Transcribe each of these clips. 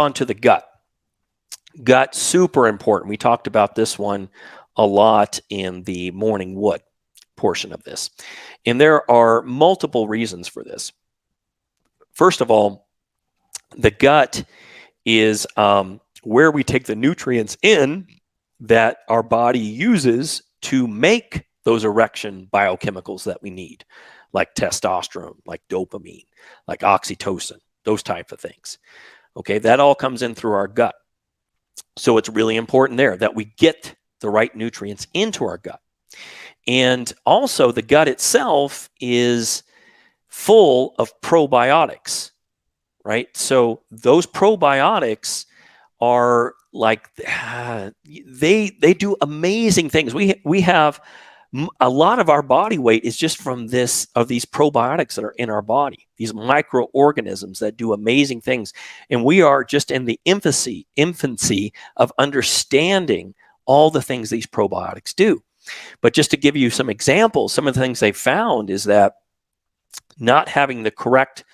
On to the gut. Gut, super important. We talked about this one a lot in the morning wood portion of this. And there are multiple reasons for this. First of all, the gut is where we take the nutrients in that our body uses to make those erection biochemicals that we need, like testosterone, like dopamine, like oxytocin, those type of things. Okay, that all comes in through our gut. So it's really important there that we get the right nutrients into our gut. And also the gut itself is full of probiotics, right? So those probiotics are like, they do amazing things. We have a lot of our body weight is just from these probiotics that are in our body, these microorganisms that do amazing things. And we are just in the infancy of understanding all the things these probiotics do. But just to give you some examples, some of the things they found is that not having the correct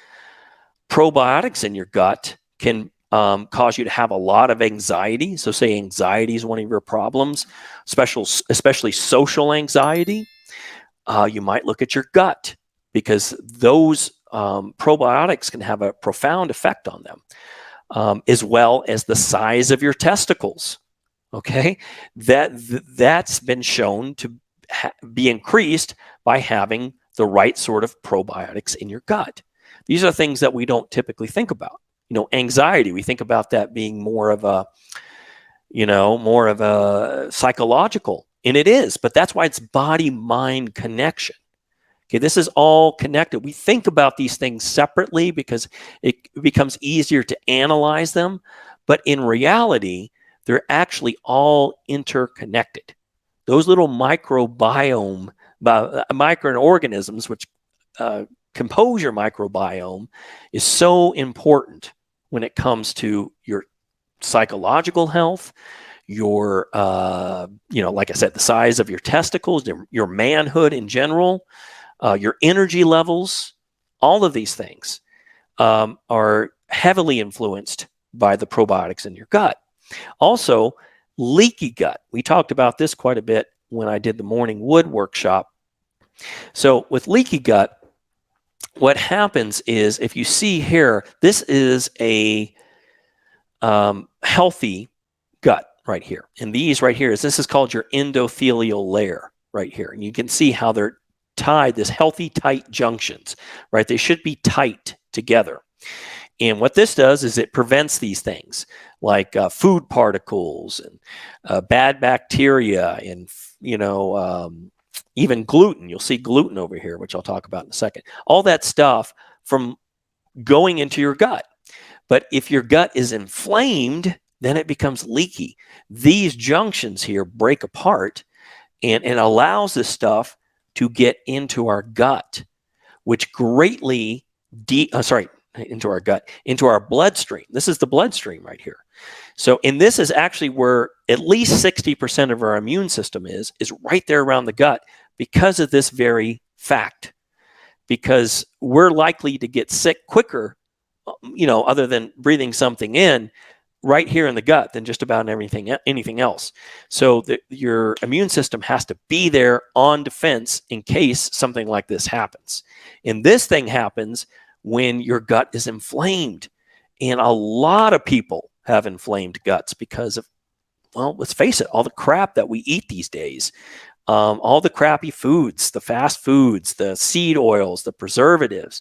probiotics in your gut can cause you to have a lot of anxiety. So say anxiety is one of your problems, especially social anxiety. You might look at your gut because those probiotics can have a profound effect on them, as well as the size of your testicles. Okay, that's been shown to be increased by having the right sort of probiotics in your gut. These are things that we don't typically think about. You know, anxiety, we think about that being more of a psychological, and it is, but that's why it's body-mind connection. Okay, this is all connected. We think about these things separately because it becomes easier to analyze them, but in reality, they're actually all interconnected. Those little microorganisms, which compose your microbiome, is so important when it comes to your psychological health, your, like I said, the size of your testicles, your manhood in general, your energy levels. All of these things are heavily influenced by the probiotics in your gut. Also, leaky gut. We talked about this quite a bit when I did the morning wood workshop. So with leaky gut, what happens is, if you see here, this is a healthy gut right here. And these right here, this is called your endothelial layer right here. And you can see how they're tied, this healthy, tight junctions, right? They should be tight together. And what this does is it prevents these things like food particles and bad bacteria and, even gluten. You'll see gluten over here, which I'll talk about in a second. All that stuff from going into your gut. But if your gut is inflamed, then it becomes leaky. These junctions here break apart and it allows this stuff to get into our gut, which greatly into our bloodstream. This is the bloodstream right here. So, and this is actually where at least 60% of our immune system is right there around the gut because of this very fact. Because we're likely to get sick quicker, other than breathing something in, right here in the gut than just about anything else. So your immune system has to be there on defense in case something like this happens. And this thing happens when your gut is inflamed. And a lot of people have inflamed guts because of, well, let's face it, all the crap that we eat these days. All the crappy foods, the fast foods, the seed oils, the preservatives,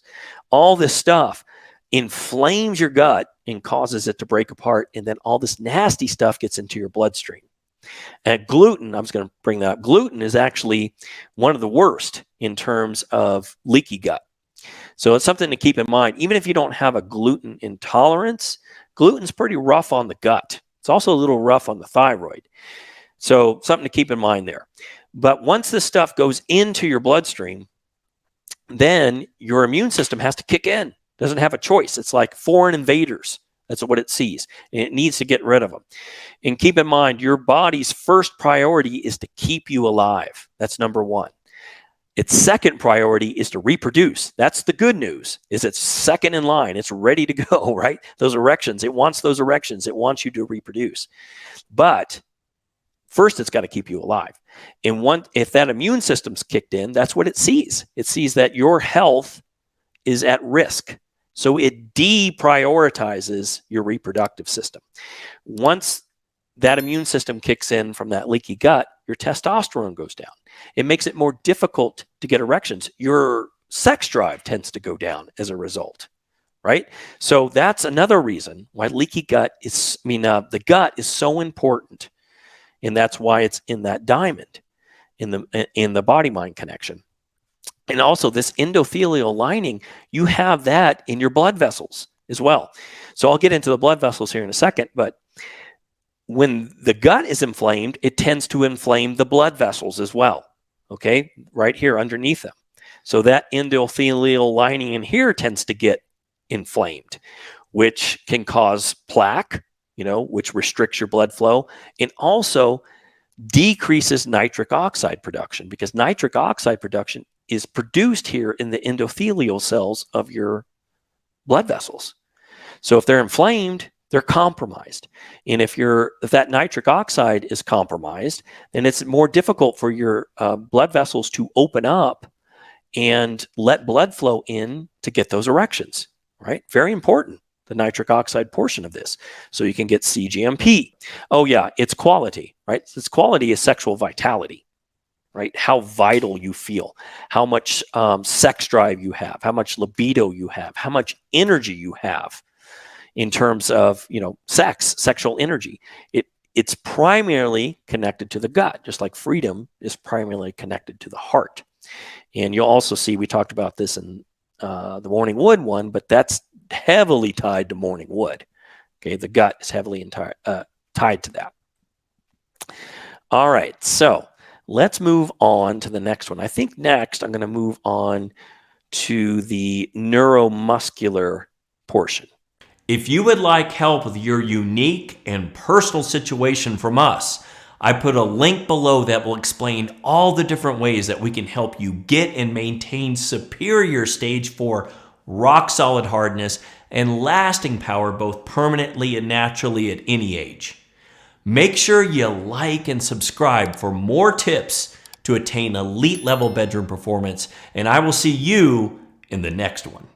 all this stuff inflames your gut and causes it to break apart. And then all this nasty stuff gets into your bloodstream. And gluten, I was going to bring that up. Gluten is actually one of the worst in terms of leaky gut. So it's something to keep in mind. Even if you don't have a gluten intolerance, gluten's pretty rough on the gut. It's also a little rough on the thyroid. So something to keep in mind there. But once this stuff goes into your bloodstream, then your immune system has to kick in. Doesn't have a choice. It's like foreign invaders. That's what it sees. And it needs to get rid of them. And keep in mind, your body's first priority is to keep you alive. That's number one. Its second priority is to reproduce. That's the good news, is it's second in line. It's ready to go, right? Those erections, it wants those erections. It wants you to reproduce. But first, it's got to keep you alive. And if that immune system's kicked in, that's what it sees. It sees that your health is at risk. So it deprioritizes your reproductive system. Once that immune system kicks in from that leaky gut, your testosterone goes down. It makes it more difficult to get erections. Your sex drive tends to go down as a result, right? So that's another reason why leaky gut the gut is so important. And that's why it's in that diamond in the body-mind connection. And also this endothelial lining, you have that in your blood vessels as well. So I'll get into the blood vessels here in a second, but when the gut is inflamed, it tends to inflame the blood vessels as well, okay, right here underneath them. So that endothelial lining in here tends to get inflamed, which can cause plaque, which restricts your blood flow, and also decreases nitric oxide production, because nitric oxide production is produced here in the endothelial cells of your blood vessels. So if they're inflamed, they're compromised. And if that nitric oxide is compromised, then it's more difficult for your blood vessels to open up and let blood flow in to get those erections, right? Very important, the nitric oxide portion of this. So you can get CGMP. Oh yeah, it's quality, right? Its quality is sexual vitality, right? How vital you feel, how much sex drive you have, how much libido you have, how much energy you have in terms of, sexual energy. It's primarily connected to the gut, just like freedom is primarily connected to the heart. And you'll also see, we talked about this in the morning wood one, but that's heavily tied to morning wood. Okay, the gut is heavily tied to that. All right, so let's move on to the next one. I think next I'm going to move on to the neuromuscular portion. If you would like help with your unique and personal situation from us, I put a link below that will explain all the different ways that we can help you get and maintain superior stage 4 rock solid hardness and lasting power both permanently and naturally at any age. Make sure you like and subscribe for more tips to attain elite level bedroom performance, and I will see you in the next one.